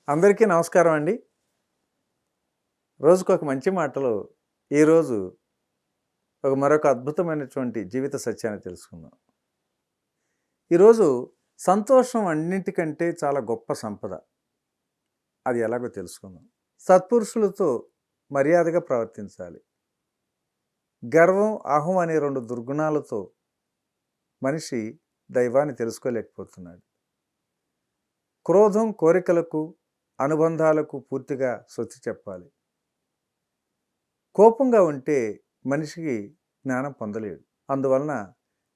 అందరికీ నమస్కారం అండి. రోజుకొక మంచి మాటలో ఈరోజు మరొక అద్భుతమైనటువంటి జీవిత సత్యాన్ని తెలుసుకుందాం. ఈరోజు సంతోషం అన్నింటికంటే చాలా గొప్ప సంపద. అది ఎలాగో తెలుసుకుందాం. సత్పురుషులతో మర్యాదగా ప్రవర్తించాలి. గర్వం, అహం అనే 2 దుర్గుణాలతో మనిషి దైవాన్ని తెలుసుకోలేకపోతున్నాడు. క్రోధం, కోరికలకు, అనుబంధాలకు పూర్తిగా స్వస్తి చెప్పాలి. కోపంగా ఉంటే మనిషికి జ్ఞానం పొందలేడు. అందువలన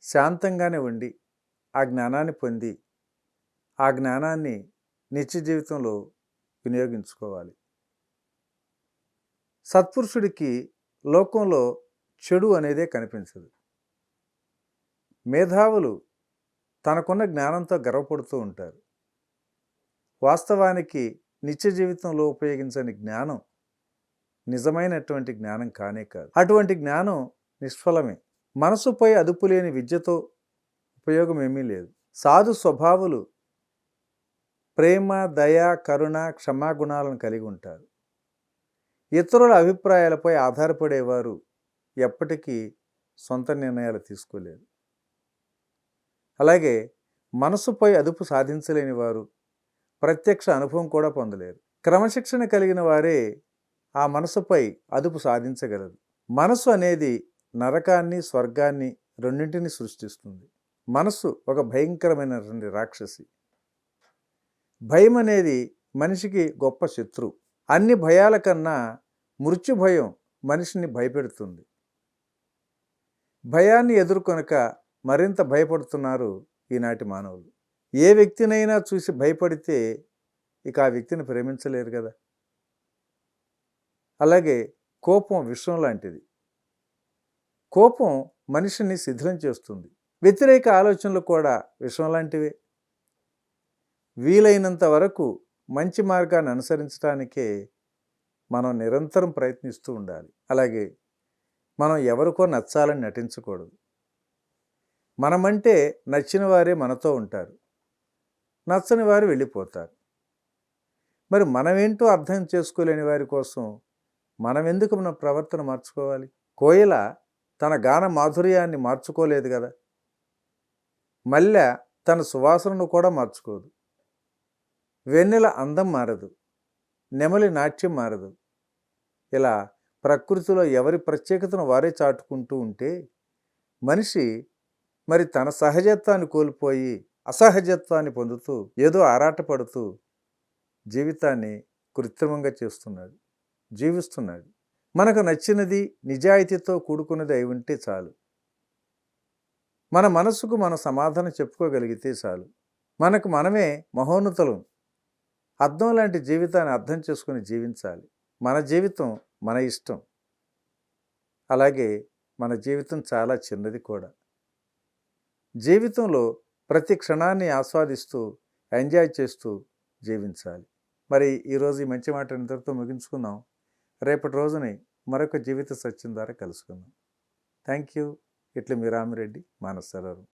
శాంతంగానే ఉండి ఆ జ్ఞానాన్ని పొంది ఆ జ్ఞానాన్ని నిత్య జీవితంలో వినియోగించుకోవాలి. సత్పురుషుడికి లోకంలో చెడు అనేదే కనిపించదు. మేధావులు తనకున్న జ్ఞానంతో గర్వపడుతూ ఉంటారు. వాస్తవానికి నిత్య జీవితంలో ఉపయోగించని జ్ఞానం నిజమైనటువంటి జ్ఞానం కానే కాదు. అటువంటి జ్ఞానం నిష్ఫలమే. మనసుపై అదుపు లేని విద్యతో ఉపయోగం ఏమీ లేదు. సాధు స్వభావులు ప్రేమ, దయ, కరుణ, క్షమాగుణాలను కలిగి ఉంటారు. ఇతరుల అభిప్రాయాలపై ఆధారపడేవారు ఎప్పటికీ సొంత నిర్ణయాలు తీసుకోలేరు. అలాగే మనసుపై అదుపు సాధించలేని వారు ప్రత్యక్ష అనుభవం కూడా పొందలేరు. క్రమశిక్షణ కలిగిన వారే ఆ మనసుపై అదుపు సాధించగలరు. మనసు అనేది నరకాన్ని, స్వర్గాన్ని రెండింటిని సృష్టిస్తుంది. మనసు ఒక భయంకరమైనటువంటి రాక్షసి. భయం అనేది మనిషికి గొప్ప శత్రువు. అన్ని భయాల కన్నా మృత్యు భయం మనిషిని భయపెడుతుంది. భయాన్ని ఎదుర్కొనక మరింత భయపడుతున్నారు ఈనాటి మానవులు. ఏ వ్యక్తినైనా చూసి భయపడితే ఇక ఆ వ్యక్తిని ప్రేమించలేరు కదా. అలాగే కోపం విషం లాంటిది. కోపం మనిషిని శిథిలం చేస్తుంది. వ్యతిరేక ఆలోచనలు కూడా విషం లాంటివే. వీలైనంత వరకు మంచి మార్గాన్ని అనుసరించడానికే మనం నిరంతరం ప్రయత్నిస్తూ ఉండాలి. అలాగే మనం ఎవరికో నచ్చాలని నటించకూడదు. మనమంటే నచ్చిన వారే మనతో ఉంటారు, నచ్చని వారు వెళ్ళిపోతారు. మరి మనమేంటో అర్థం చేసుకోలేని వారి కోసం మనం ఎందుకు మన ప్రవర్తన మార్చుకోవాలి? కోయిల తన గాన మాధుర్యాన్ని మార్చుకోలేదు కదా. మల్లె తన సువాసనను కూడా మార్చుకోదు. వెన్నెల అందం మారదు, నెమలి నాట్యం మారదు. ఇలా ప్రకృతిలో ఎవరి ప్రత్యేకతను వారే చాటుకుంటూ ఉంటే మనిషి మరి తన సహజత్వాన్ని కోల్పోయి అసహజత్వాన్ని పొందుతూ ఏదో ఆరాటపడుతూ జీవితాన్ని కృత్రిమంగా చేస్తున్నాడు, జీవిస్తున్నాడు. మనకు నచ్చినది నిజాయితీతో కూడుకున్నది అయి ఉంటే చాలు. మన మనసుకు మనం సమాధానం చెప్పుకోగలిగితే చాలు. మనకు మనమే మహోన్నతులం. అద్దం లాంటి జీవితాన్ని అర్థం చేసుకుని జీవించాలి. మన జీవితం మన ఇష్టం. అలాగే మన జీవితం చాలా చిన్నది కూడా. జీవితంలో ప్రతి క్షణాన్ని ఆస్వాదిస్తూ ఎంజాయ్ చేస్తూ జీవించాలి. మరి ఈరోజు ఈ మంచి మాట ఇంతటితో ముగించుకుందాం. రేపటి రోజుని మరొక జీవిత సత్యం ద్వారా కలుసుకుందాం. Thank you. ఇట్లా మీ రామిరెడ్డి, మానస సరోవరం.